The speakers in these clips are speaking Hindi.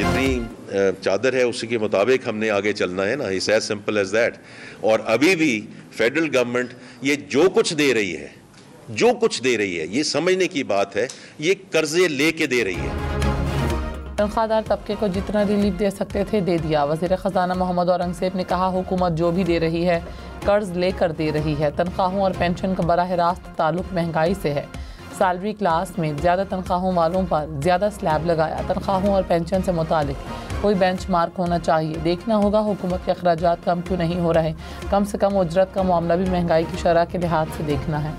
जितनी चादर है उसी के मुताबिक हमने आगे चलना है ना, it's as simple as that. और अभी भी फेडरल गवर्नमेंट ये जो कुछ दे रही है ये समझने की बात है, ये कर्जे लेके दे रही है। तनख्वाहदार तबके को जितना रिलीफ दे सकते थे दे दिया। वज़ीर ख़जाना मोहम्मद औरंगज़ेब ने कहा, हुकूमत जो भी दे रही है कर्ज लेकर दे रही है। तनख्वाहों और पेंशन का बराह रास्त ताल्लुक महंगाई से है। सैलरी क्लास में ज़्यादा तनख्वाहों वालों पर ज़्यादा स्लैब लगाया। तनख्वाहों और पेंशन से मुतालिक कोई बेंचमार्क होना चाहिए। देखना होगा हुकूमत के अखराजात कम क्यों नहीं हो रहे। कम से कम उजरत का मामला भी महंगाई की शरह के लिहाज से देखना है।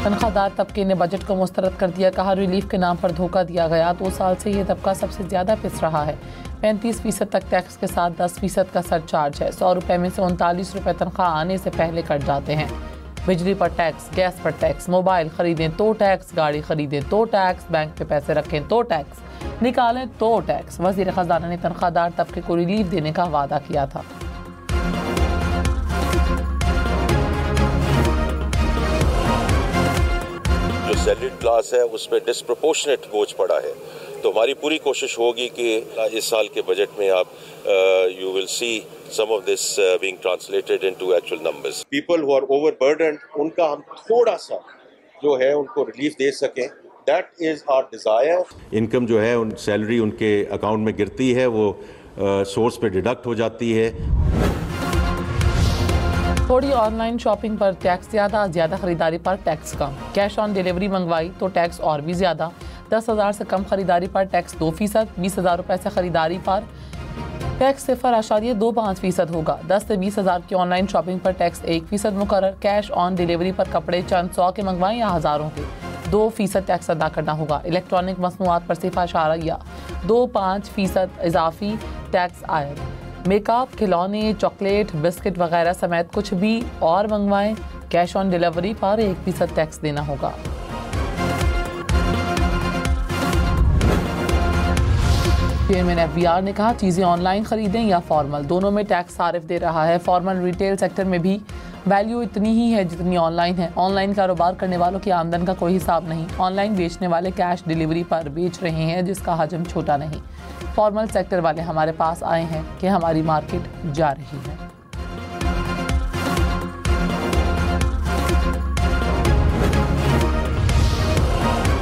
तनख्वाहदार तबके ने बजट को मुस्तरद कर दिया। कहा, रिलीफ के नाम पर धोखा दिया गया। 2 साल से ये तबका सबसे ज़्यादा पिस रहा है। 35% तक टैक्स के साथ 10% का सरचार्ज है। 100 रुपये में से 39 रुपये तनख्वाह आने से पहले कट जाते हैं। बिजली पर टैक्स, गैस पर टैक्स, मोबाइल ख़रीदें तो टैक्स, गाड़ी ख़रीदें तो टैक्स, बैंक पे पैसे रखें तो टैक्स, निकालें तो टैक्स। वज़ीर ख़जाना ने तनख्वाहदार तबके को रिलीफ देने का वादा किया था। जो सैलरीड क्लास है उस पर डिस्प्रपोर्शनेट बोझ पड़ा है, तो हमारी पूरी कोशिश होगी कि इस साल के बजट में आप you will see some of this being translated into actual numbers. People who are overburdened, उनका हम थोड़ा सा जो है उनको रिलीफ दे सकें, that is our desire. Income जो है उन सैलरी उनके अकाउंट में गिरती है, वो सोर्स पे डिडक्ट हो जाती है। थोड़ी ऑनलाइन शॉपिंग पर टैक्स ज़्यादा खरीदारी पर tax come. Cash on delivery मंगवाई तो टैक्स और भी ज़्यादा। 10,000 से कम खरीदारी पर टैक्स 2%, 20,000 रुपये से खरीदारी पर टैक्स 0.25% होगा। 10 से 20,000 की ऑनलाइन शॉपिंग पर टैक्स 1% मुकर्रर। कैश ऑन डिलीवरी पर कपड़े चंद 100 के मंगवाएं या हज़ारों के, 2% टैक्स अदा करना होगा। इलेक्ट्रॉनिक मसनूआत पर 0.25% इजाफी टैक्स आयद। मेकअप, खिलौने, चॉकलेट, बिस्किट वगैरह समेत कुछ भी और मंगवाएं, कैश ऑन डिलीवरी पर 1% टैक्स देना होगा। चेयरमैन FBR ने कहा, चीज़ें ऑनलाइन खरीदें या फॉर्मल, दोनों में टैक्स सारिफ दे रहा है। फॉर्मल रिटेल सेक्टर में भी वैल्यू इतनी ही है जितनी ऑनलाइन है। ऑनलाइन कारोबार करने वालों की आमदन का कोई हिसाब नहीं। ऑनलाइन बेचने वाले कैश डिलीवरी पर बेच रहे हैं जिसका हजम छोटा नहीं। फॉर्मल सेक्टर वाले हमारे पास आए हैं कि हमारी मार्केट जा रही है।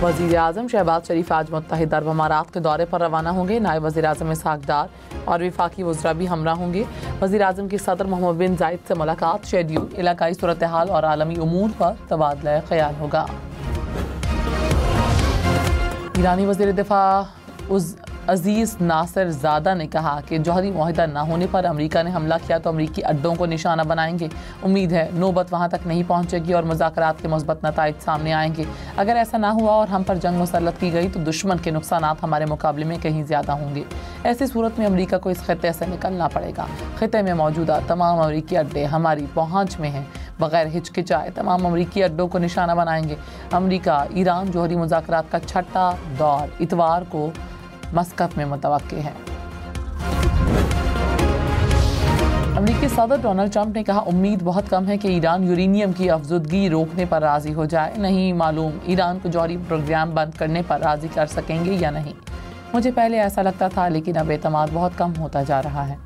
वज़ीर आज़म शहबाज शरीफ आज मुत्तहिदा अरब अमारात के दौरे पर रवाना होंगे। नायब वज़ीर आज़म इसहाक़ डार और वफाकी वज़रा भी हमरा होंगे। वज़ीर आज़म की सदर मोहम्मद बिन जायद से मुलाकात, शेड्यूल, इलाकाई सूरत हाल और आलमी उमूर पर तबादला ख्याल होगा। ईरानी वज़ीर दिफा अजीज़ नासिर ज़ादा ने कहा कि जौहरी मुआहिदा न होने पर अमेरिका ने हमला किया तो अमरीकी अड्डों को निशाना बनाएंगे। उम्मीद है नौबत वहाँ तक नहीं पहुँचेगी और मुज़ाकरात के मुस्बत नताइज सामने आएंगे। अगर ऐसा ना हुआ और हम पर जंग मुसल्लत की गई तो दुश्मन के नुकसानात हमारे मुकाबले में कहीं ज़्यादा होंगे। ऐसी सूरत में अमरीका को इस खित्ते से निकलना पड़ेगा। खित्ते में मौजूदा तमाम अमरीकी अड्डे हमारी पहुँच में हैं। बग़ैर हिचकिचाए तमाम अमरीकी अड्डों को निशाना बनाएंगे। अमरीका ईरान जौहरी मुज़ाकरात का छठा दौर इतवार को मस्कत में मुतवक्के है। अमेरिकी सदर डोनाल्ड ट्रंप ने कहा, उम्मीद बहुत कम है कि ईरान यूरेनियम की अफजुदगी रोकने पर राज़ी हो जाए। नहीं मालूम ईरान को जौहरी प्रोग्राम बंद करने पर राज़ी कर सकेंगे या नहीं। मुझे पहले ऐसा लगता था लेकिन अब एतमाद बहुत कम होता जा रहा है।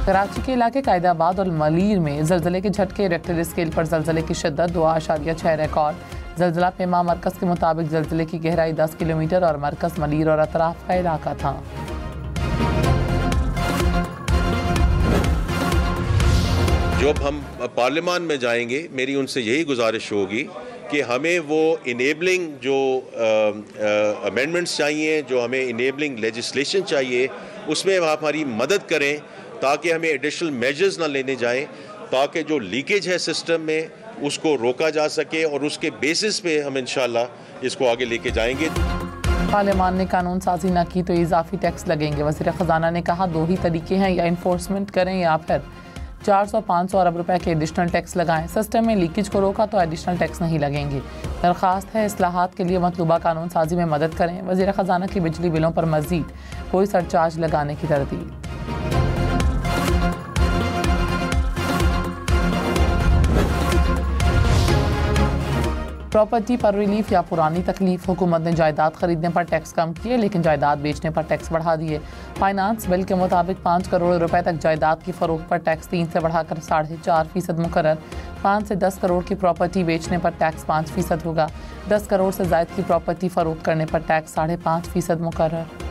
कराची के इलाके कायदाबाद और मलीर में ज़लज़ले के झटके। रेक्टर स्केल पर ज़लज़ले की शिद्दत 2.6 रिकॉर्ड। ज़लज़ला पेमा मरकज़ के मुताबिक ज़लज़ले की गहराई 10 किलोमीटर और मरकज़ मलीर और अतराफ का इलाका था। जब हम पार्लियामान में जाएंगे मेरी उनसे यही गुजारिश होगी कि हमें वो इनेबलिंग जो अमेंडमेंट्स चाहिए, जो हमें इनेबलिंग लेजिस्लेशन चाहिए, उसमें आप हमारी मदद करें ताकि हमें एडिशनल मेजर्स ना लेने जाएं, ताकि जो लीकेज है सिस्टम में उसको रोका जा सके और उसके बेसिस पे हम इंशाल्लाह इसको आगे लेके जाएंगे। पार्लियामान ने कानून साजी न की तो इजाफी टैक्स लगेंगे। वज़ीर ख़जाना ने कहा, 2 ही तरीके हैं, या इन्फोर्समेंट करें या फिर 400-500 अरब रुपए के एडिशनल टैक्स लगाएं। सिस्टम में लीकेज को रोका तो एडिशनल टैक्स नहीं लगेंगे। दरख्वास्त है इस्लाहात के लिए मतलूबा कानून साजी में मदद करें। वज़ीर ख़जाना की बिजली बिलों पर मज़ीद कोई सरचार्ज लगाने की तरदीद। प्रॉपर्टी पर रिलीफ या पुरानी तकलीफ, हुकूमत ने जायदाद खरीदने पर टैक्स कम किए लेकिन जायदाद बेचने पर टैक्स बढ़ा दिए। फाइनेंस बिल के मुताबिक 5 करोड़ रुपए तक जायदाद की फ़रोख्त पर टैक्स 3 से बढ़ाकर 4.5% मुकर्रर। 5 से 10 करोड़ की प्रॉपर्टी बेचने पर टैक्स 5% होगा। 10 करोड़ से ज़ायद की प्रॉपर्टी फ़रोख्त करने पर टैक्स 5.5% मुकर्रर।